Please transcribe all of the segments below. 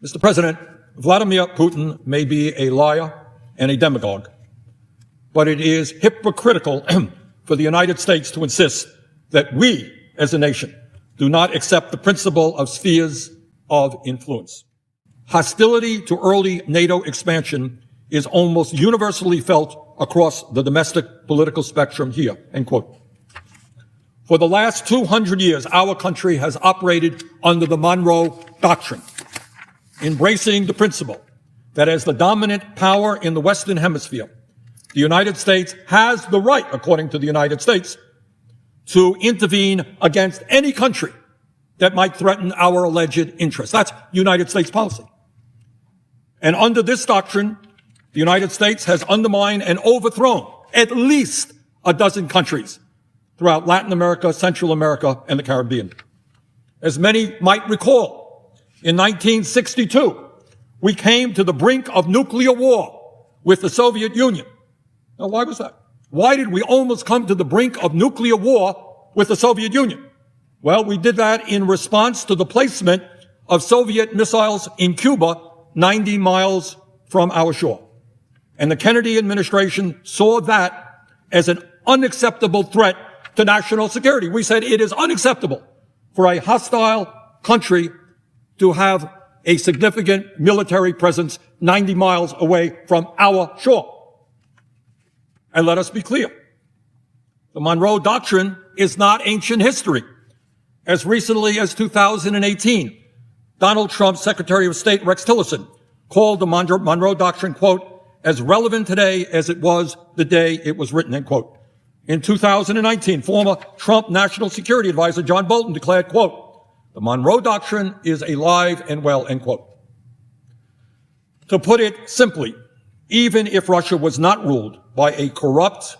Mr. President, Vladimir Putin may be a liar and a demagogue, but it is hypocritical for the United States to insist that we, as a nation, do not accept the principle of spheres of influence. Hostility to early NATO expansion is almost universally felt across the domestic political spectrum here, end quote. For the last 200 years, our country has operated under the Monroe Doctrine, embracing the principle that as the dominant power in the Western Hemisphere, the United States has the right, according to the United States, to intervene against any country that might threaten our alleged interests. That's United States policy. And under this doctrine, the United States has undermined and overthrown at least a dozen countries throughout Latin America, Central America, and the Caribbean. As many might recall, in 1962, we came to the brink of nuclear war with the Soviet Union. Now, why was that? Why did we almost come to the brink of nuclear war with the Soviet Union? Well, we did that in response to the placement of Soviet missiles in Cuba 90 miles from our shore. And the Kennedy administration saw that as an unacceptable threat to national security. We said it is unacceptable for a hostile country to have a significant military presence 90 miles away from our shore. And let us be clear. The Monroe Doctrine is not ancient history. As recently as 2018, Donald Trump's Secretary of State, Rex Tillerson, called the Monroe Doctrine, quote, as relevant today as it was the day it was written, end quote. In 2019, former Trump National Security Advisor John Bolton declared, quote, the Monroe Doctrine is alive and well, end quote. To put it simply, even if Russia was not ruled by a corrupt,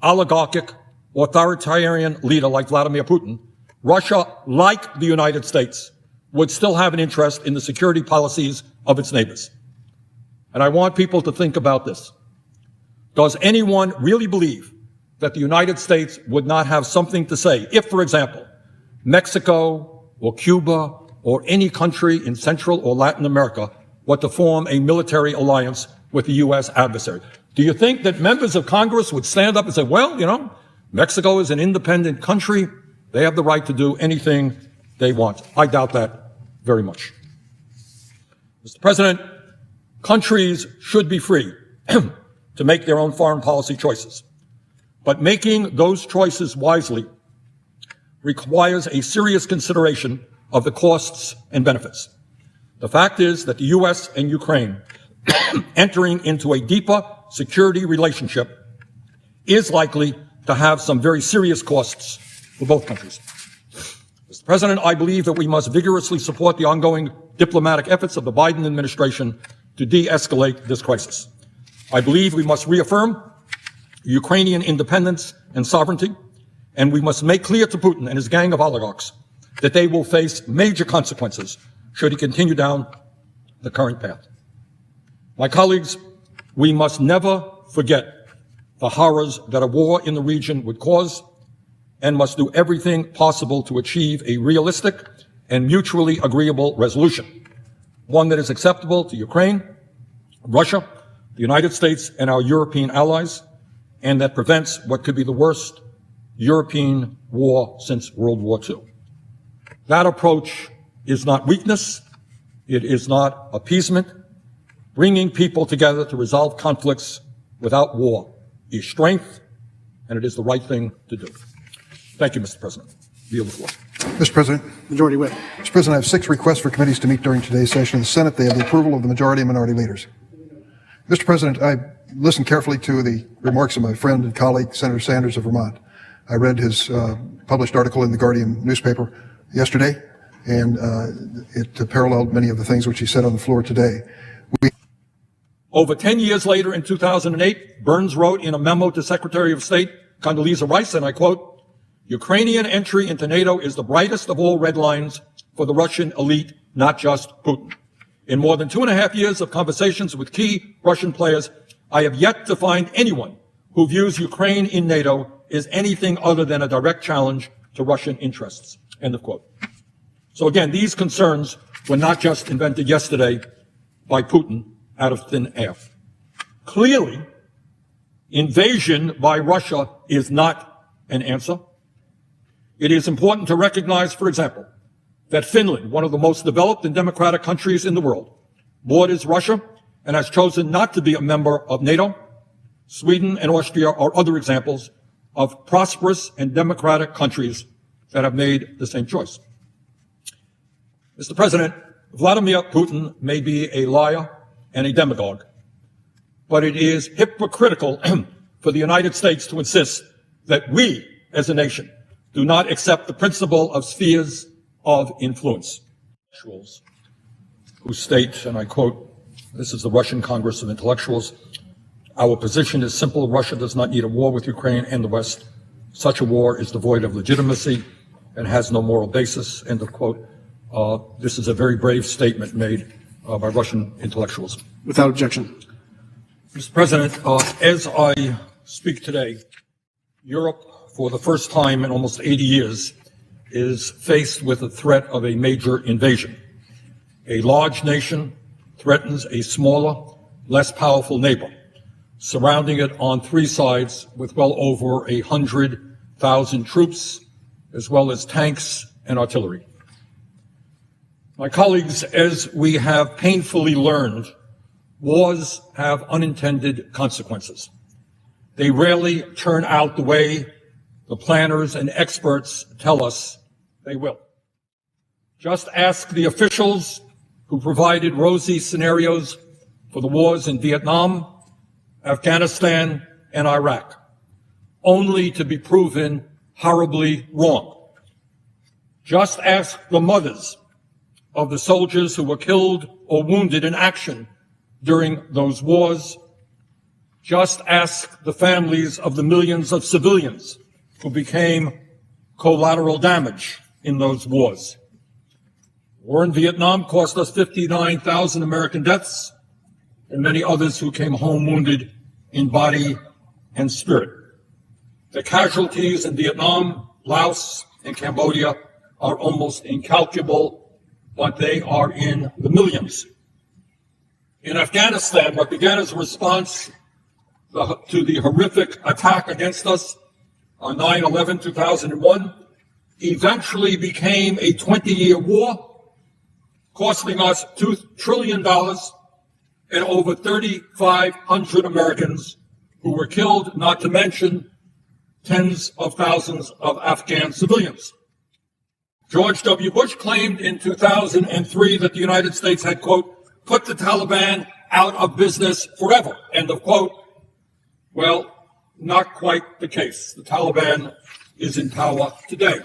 oligarchic, authoritarian leader like Vladimir Putin, Russia, like the United States, would still have an interest in the security policies of its neighbors. And I want people to think about this. Does anyone really believe that the United States would not have something to say if, for example, Mexico or Cuba or any country in Central or Latin America were to form a military alliance with the U.S. adversary? Do you think that members of Congress would stand up and say, well, you know, Mexico is an independent country. They have the right to do anything they want? I doubt that very much. Mr. President, countries should be free to make their own foreign policy choices. But making those choices wisely requires a serious consideration of the costs and benefits. The fact is that the U.S. and Ukraine entering into a deeper security relationship is likely to have some very serious costs for both countries. Mr. President, I believe that we must vigorously support the ongoing diplomatic efforts of the Biden administration to de-escalate this crisis. I believe we must reaffirm Ukrainian independence and sovereignty, and we must make clear to Putin and his gang of oligarchs that they will face major consequences should he continue down the current path. My colleagues, we must never forget the horrors that a war in the region would cause, and must do everything possible to achieve a realistic and mutually agreeable resolution, one that is acceptable to Ukraine, Russia, the United States, and our European allies, and that prevents what could be the worst European war since World War II. That approach is not weakness. It is not appeasement. Bringing people together to resolve conflicts without war is strength, and it is the right thing to do. Thank you, Mr. President. Yield the floor. Mr. President. Majority Whip. Mr. President, I have 6 requests for committees to meet during today's session. In the Senate, they have the approval of the majority and minority leaders. Mr. President, I listened carefully to the remarks of my friend and colleague, Senator Sanders of Vermont. I read his published article in the Guardian newspaper yesterday, and it paralleled many of the things which he said on the floor today. Over 10 years later, in 2008, Burns wrote in a memo to Secretary of State Condoleezza Rice, and I quote, Ukrainian entry into NATO is the brightest of all red lines for the Russian elite, not just Putin. In more than 2.5 years of conversations with key Russian players, I have yet to find anyone who views Ukraine in NATO as anything other than a direct challenge to Russian interests. End of quote. So again, these concerns were not just invented yesterday by Putin out of thin air. Clearly, invasion by Russia is not an answer. It is important to recognize, for example, that Finland, one of the most developed and democratic countries in the world, borders Russia and has chosen not to be a member of NATO. Sweden and Austria are other examples of prosperous and democratic countries that have made the same choice. Mr. President, Vladimir Putin may be a liar and a demagogue, but it is hypocritical for the United States to insist that we, as a nation, do not accept the principle of spheres of influence. Who state, and I quote, this is the Russian Congress of Intellectuals, our position is simple. Russia does not need a war with Ukraine and the West. Such a war is devoid of legitimacy and has no moral basis, end of quote. This is a very brave statement made by Russian intellectuals. Without objection. Mr. President, as I speak today, Europe, for the first time in almost 80 years, is faced with the threat of a major invasion. A large nation threatens a smaller, less powerful neighbor, surrounding it on three sides with well over 100,000 troops, as well as tanks and artillery. My colleagues, as we have painfully learned, wars have unintended consequences. They rarely turn out the way the planners and experts tell us they will. Just ask the officials who provided rosy scenarios for the wars in Vietnam, Afghanistan, and Iraq, only to be proven horribly wrong. Just ask the mothers of the soldiers who were killed or wounded in action during those wars. Just ask the families of the millions of civilians who became collateral damage in those wars. The war in Vietnam cost us 59,000 American deaths and many others who came home wounded in body and spirit. The casualties in Vietnam, Laos, and Cambodia are almost incalculable, but they are in the millions. In Afghanistan, what began as a response to the horrific attack against us on 9/11/2001 eventually became a 20-year war, costing us $2 trillion and over 3,500 Americans who were killed, not to mention tens of thousands of Afghan civilians. George W. Bush claimed in 2003 that the United States had, quote, put the Taliban out of business forever, end of quote. Well, not quite the case. The Taliban is in power today.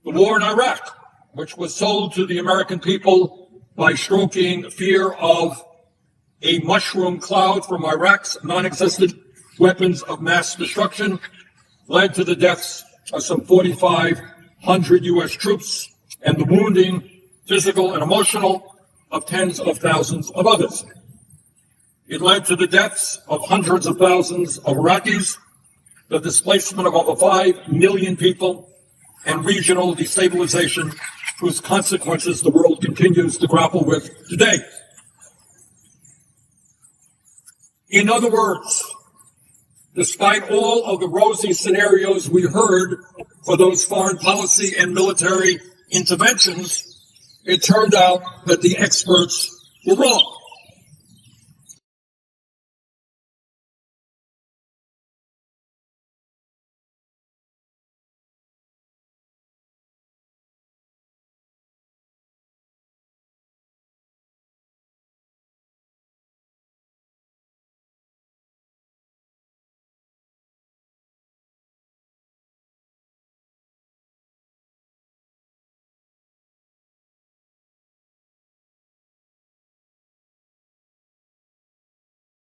The war in Iraq, which was sold to the American people by stroking fear of a mushroom cloud from Iraq's non-existent weapons of mass destruction, led to the deaths of some 4,500 U.S. troops and the wounding, physical and emotional, of tens of thousands of others. It led to the deaths of hundreds of thousands of Iraqis, the displacement of over 5 million people, and regional destabilization whose consequences the world continues to grapple with today. In other words, despite all of the rosy scenarios we heard for those foreign policy and military interventions, it turned out that the experts were wrong.